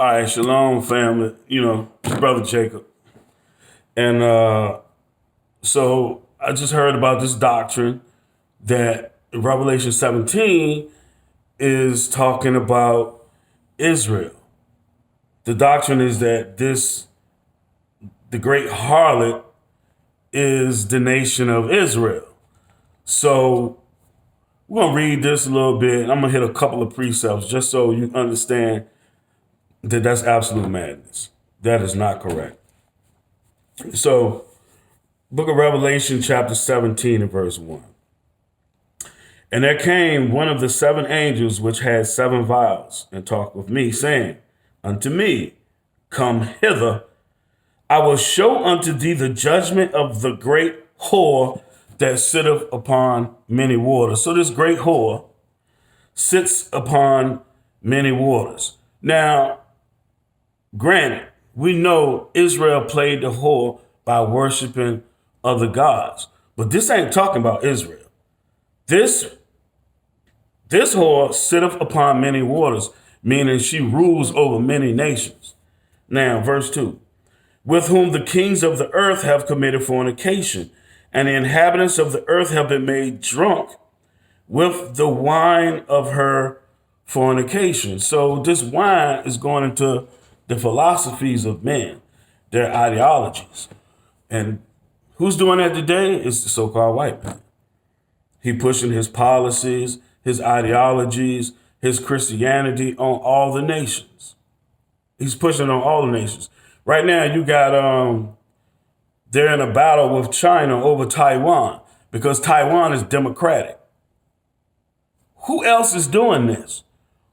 All right, shalom, family. Brother Jacob. And so I just heard about this doctrine that Revelation 17 is talking about Israel. The doctrine is that the great harlot, is the nation of Israel. So we're going to read this a little bit. I'm going to hit a couple of precepts just so you understand that that's absolute madness. That is not correct. So, Book of Revelation, chapter 17 and verse 1. And there came one of the seven angels which had seven vials, and talked with me, saying unto me, Come hither, I will show unto thee the judgment of the great whore that sitteth upon many waters. So this great whore sits upon many waters. Now, granted, we know Israel played the whore by worshiping other gods. But this ain't talking about Israel. This whore sitteth upon many waters, meaning she rules over many nations. Now, verse 2. With whom the kings of the earth have committed fornication, and the inhabitants of the earth have been made drunk with the wine of her fornication. So this wine is going into the philosophies of men, their ideologies. And who's doing that today? It's the so-called white man. He pushing his policies, his ideologies, his Christianity on all the nations. He's pushing on all the nations. Right now, you got, they're in a battle with China over Taiwan because Taiwan is democratic. Who else is doing this?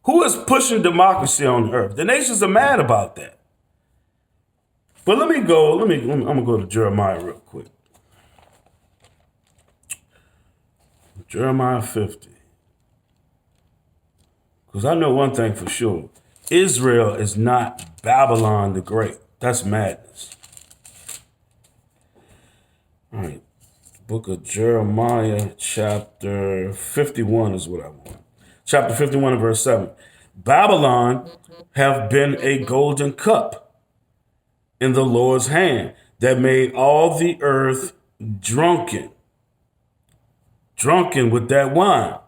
Who is pushing democracy on the earth? The nations are mad about that. But I'm gonna go to Jeremiah real quick. Jeremiah 50. Because I know one thing for sure. Israel is not Babylon the Great. That's madness. All right. Book of Jeremiah, chapter 51 is what I want. Chapter 51 and verse 7. Babylon have been a golden cup in the Lord's hand that made all the earth drunken. Drunken with that wine.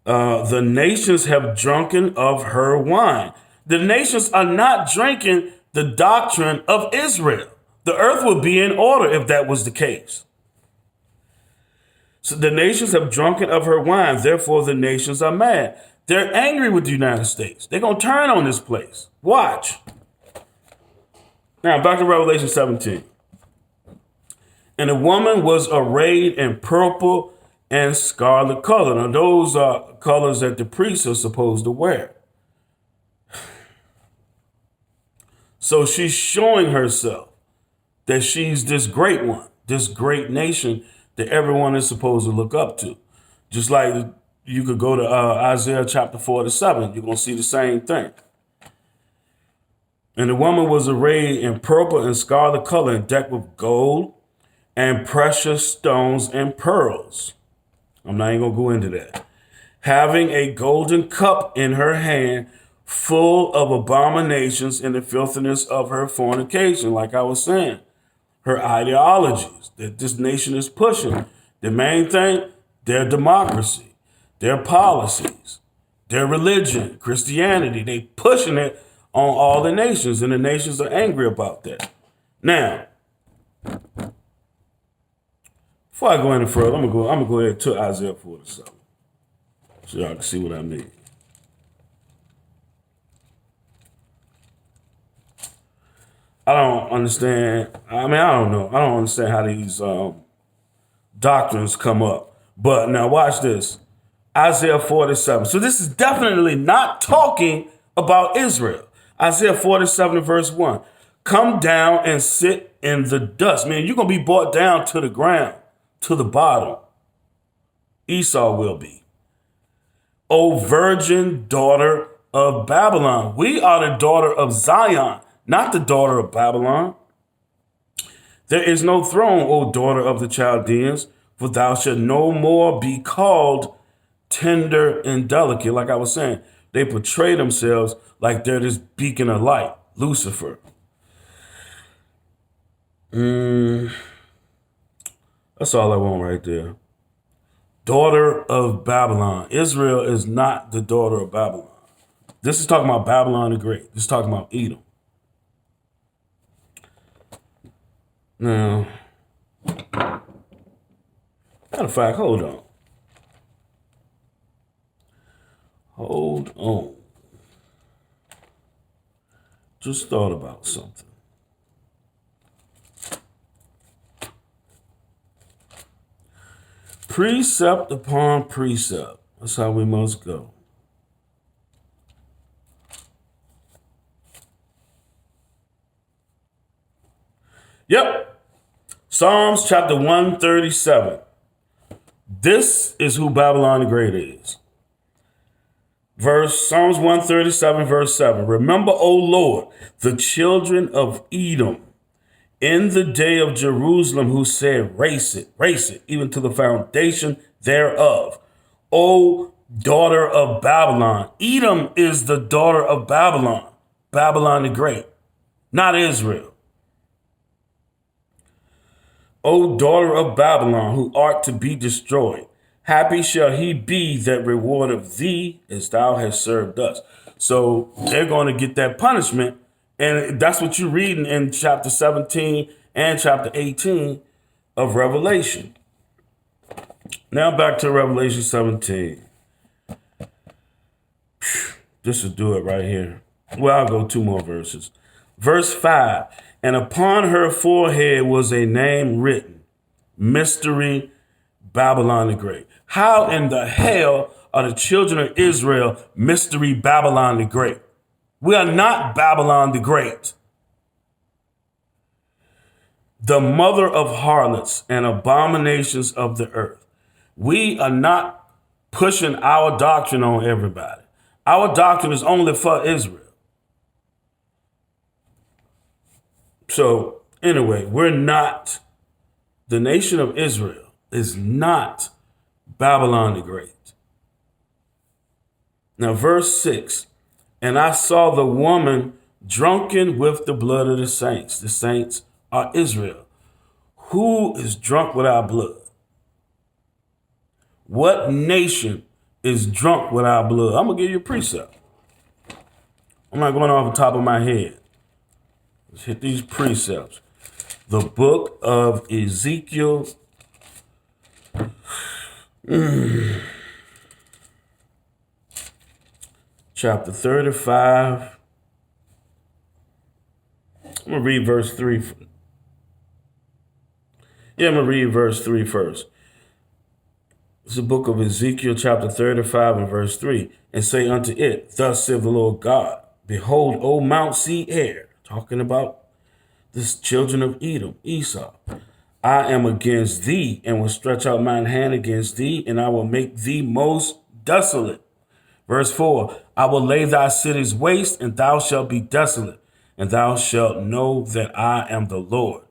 The nations have drunken of her wine. The nations are not drinking the doctrine of Israel. The earth would be in order if that was the case. So the nations have drunken of her wine. Therefore, the nations are mad. They're angry with the United States. They're going to turn on this place. Watch. Now, back to Revelation 17. And the woman was arrayed in purple and scarlet color. Now, those are colors that the priests are supposed to wear. So she's showing herself that she's this great one, this great nation that everyone is supposed to look up to. Just like you could go to Isaiah chapter 47, you're going to see the same thing. And the woman was arrayed in purple and scarlet color and decked with gold and precious stones and pearls. I'm not even going to go into that. Having a golden cup in her hand, full of abominations and the filthiness of her fornication, like I was saying. Her ideologies that this nation is pushing. The main thing, their democracy, their policies, their religion, Christianity. They pushing it on all the nations, and the nations are angry about that. Now, before I go any further, I'm gonna go ahead to Isaiah 47, so y'all can see what I mean. I don't understand. I don't know. I don't understand how these doctrines come up. But now watch this. Isaiah 47. So this is definitely not talking about Israel. Isaiah 47 verse 1. Come down and sit in the dust. Man, you're going to be brought down to the ground, to the bottom. Esau will be. O virgin daughter of Babylon. We are the daughter of Zion, not the daughter of Babylon. There is no throne, O daughter of the Chaldeans, for thou shalt no more be called tender and delicate. Like I was saying, They portray themselves like they're this beacon of light, Lucifer. That's all I want right there. Daughter of Babylon. Israel is not the daughter of Babylon. This is talking about Babylon the Great. This is talking about Edom. Now, matter of fact, hold on. Hold on. Just thought about something. Precept upon precept. That's how we must go. Yep. Psalms chapter 137. This is who Babylon the Great is. Psalms 137, verse 7. Remember, O Lord, the children of Edom in the day of Jerusalem, who said, race it, even to the foundation thereof. O daughter of Babylon. Edom is the daughter of Babylon, Babylon the Great, not Israel. O daughter of Babylon, who art to be destroyed, happy shall he be that rewardeth thee as thou hast served us. So they're going to get that punishment. And that's what you're reading in chapter 17 and chapter 18 of Revelation. Now back to Revelation 17. This will do it right here. Well, I'll go 2 more verses. Verse 5. And upon her forehead was a name written, Mystery Babylon the Great. How in the hell are the children of Israel Mystery Babylon the Great? We are not Babylon the Great. The mother of harlots and abominations of the earth. We are not pushing our doctrine on everybody. Our doctrine is only for Israel. So anyway, the nation of Israel is not Babylon the Great. Now verse 6, and I saw the woman drunken with the blood of the saints. The saints are Israel. Who is drunk with our blood? What nation is drunk with our blood? I'm going to give you a precept. I'm not going off the top of my head. Let's hit these precepts. The book of Ezekiel. Chapter 35. I'm going to read verse 3. I'm going to read verse 3 first. It's the book of Ezekiel, chapter 35 and verse 3. And say unto it, thus saith the Lord God, behold, O Mount Seir, talking about this children of Edom, Esau, I am against thee and will stretch out mine hand against thee, and I will make thee most desolate. Verse 4, I will lay thy cities waste, and thou shalt be desolate, and thou shalt know that I am the Lord,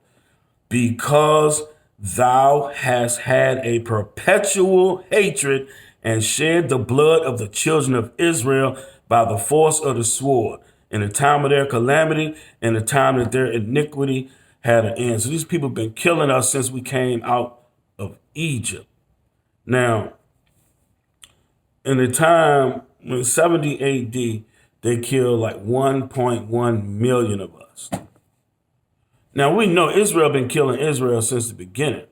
because thou hast had a perpetual hatred and shed the blood of the children of Israel by the force of the sword, in the time of their calamity and the time that their iniquity had an end. So these people have been killing us since we came out of Egypt. Now, in the time when 70 AD, they killed like 1.1 million of us. Now, we know Israel been killing Israel since the beginning.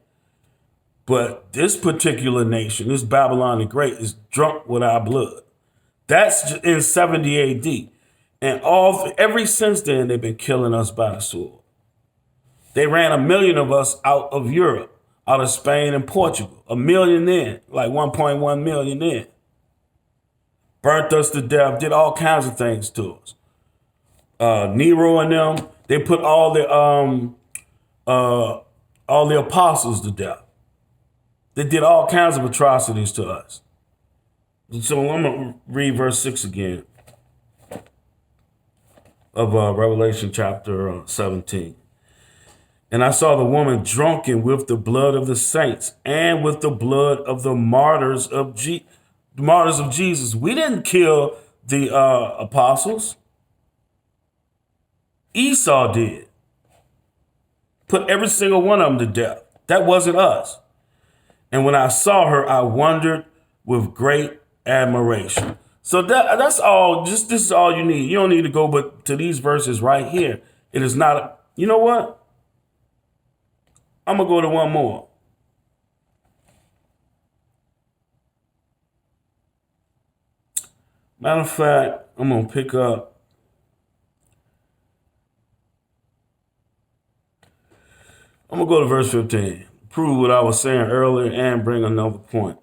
But this particular nation, this Babylon the Great, is drunk with our blood. That's in 70 AD. And ever since then, they've been killing us by the sword. They ran 1 million of us out of Europe, out of Spain and Portugal. 1 million then, like 1.1 million then. Burnt us to death, did all kinds of things to us. Nero and them, they put all the apostles to death. They did all kinds of atrocities to us. So I'm going to read verse 6 again of Revelation chapter 17. And I saw the woman drunken with the blood of the saints and with the blood of the martyrs of Jesus. We didn't kill the apostles. Esau did. Put every single one of them to death. That wasn't us. And when I saw her, I wondered with great admiration. So that's all. Just this is all you need. You don't need to go but to these verses right here. It is not. You know what? I'm gonna go to one more. Matter of fact, I'm gonna pick up. I'm gonna go to verse 15. Prove what I was saying earlier and bring another point.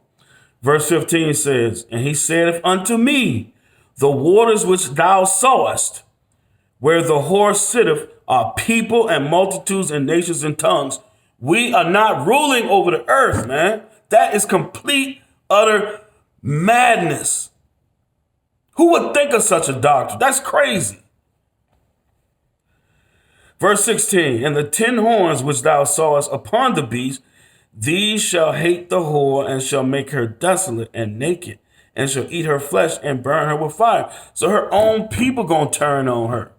Verse 15 says, and he saith unto me, the waters which thou sawest, where the horse sitteth, are people and multitudes and nations and tongues. We are not ruling over the earth, man. That is complete, utter madness. Who would think of such a doctrine? That's crazy. Verse 16, and the 10 horns which thou sawest upon the beast, these shall hate the whore and shall make her desolate and naked and shall eat her flesh and burn her with fire. So her own people going to turn on her.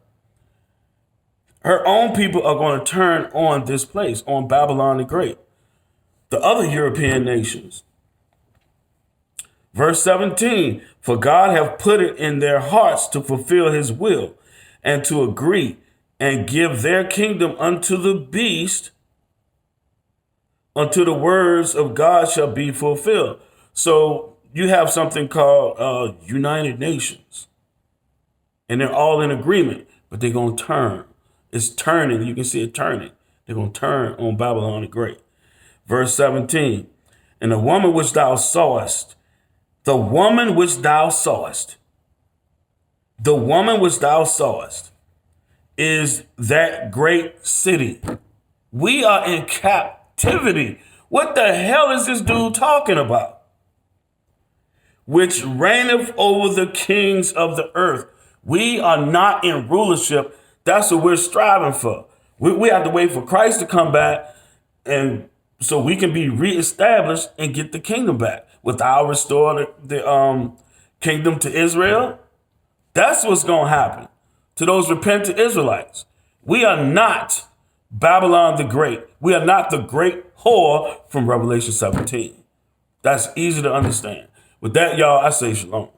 Her own people are going to turn on this place, on Babylon the Great, the other European nations. Verse 17, for God hath put it in their hearts to fulfill his will and to agree and give their kingdom unto the beast, until the words of God shall be fulfilled. So you have something called United Nations, and they're all in agreement, but they're going to turn. It's turning. You can see it turning. They're going to turn on Babylon the Great. Verse 17, and the woman which thou sawest, the woman which thou sawest, the woman which thou sawest is that great city. We are in captivity. What the hell is this dude talking about? Which reigneth over the kings of the earth. We are not in rulership. That's what we're striving for. We have to wait for Christ to come back, and so we can be reestablished and get the kingdom back. With our restore the kingdom to Israel, that's what's going to happen to those repentant Israelites. We are not Babylon the Great. We are not the great whore from Revelation 17. That's easy to understand. With that, y'all, I say shalom.